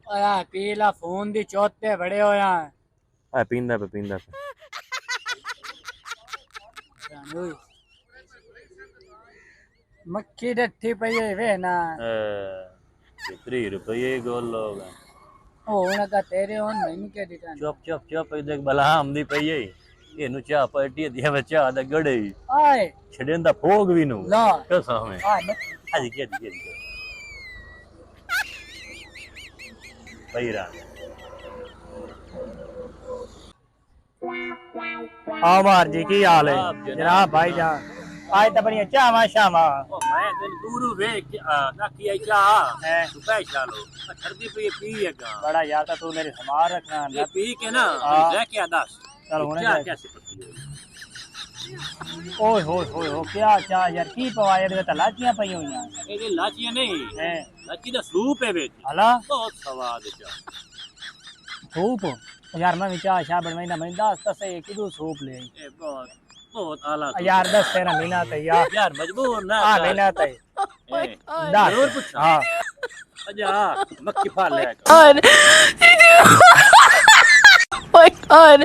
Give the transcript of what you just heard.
ओया पीला फोन दी चौथे बड़े होया आ पींदा पे मक्खी डठी पई है वे ना 3 रुपये गोल लोग ओ उनका तेरे होन मैनू के दिता चुप देख भला हमदी पई है ਇਹਨੂੰ ਚਾਹ ਪਾਰਟੀ ਦੀ ਹੈ ਚਾਹ ਦਾ ਗੜੇ आए ਛੜਨ ਦਾ ਭੋਗ ਵੀ ਨੂੰ ला ਕਸਾ ਮੈਂ आ ਅੱਜ ਕੀ ਪਈਰਾ आवार जी की हाल है जनाब भाई जान आज तो बड़ी चावा शामा ओ मैं दिल दूर वेख ना की आई चाह है सुबह चालो ठंडी पी है गा बड़ा यार तो तू मेरे संभाल रखना ये पी के ना रह के दस चल होने क्या दे। कैसे पत्ती ओए होए हो क्या चाह यार की पवा यार तो लाचियां पई हुई हैं ये लाचियां नहीं हैं लाची दा सूप है बेच हला बहुत स्वाद चाह सूप यार मैं चाह शाह बनवाइंदा मैं 10 से किदू सूप ले आई ए बहुत आला यार 10 तेरा महीना तैयार यार मजबूर ना हां महीना तय और कुछ हां अच्छा मक्खी फाड़ ले God. Oh my God.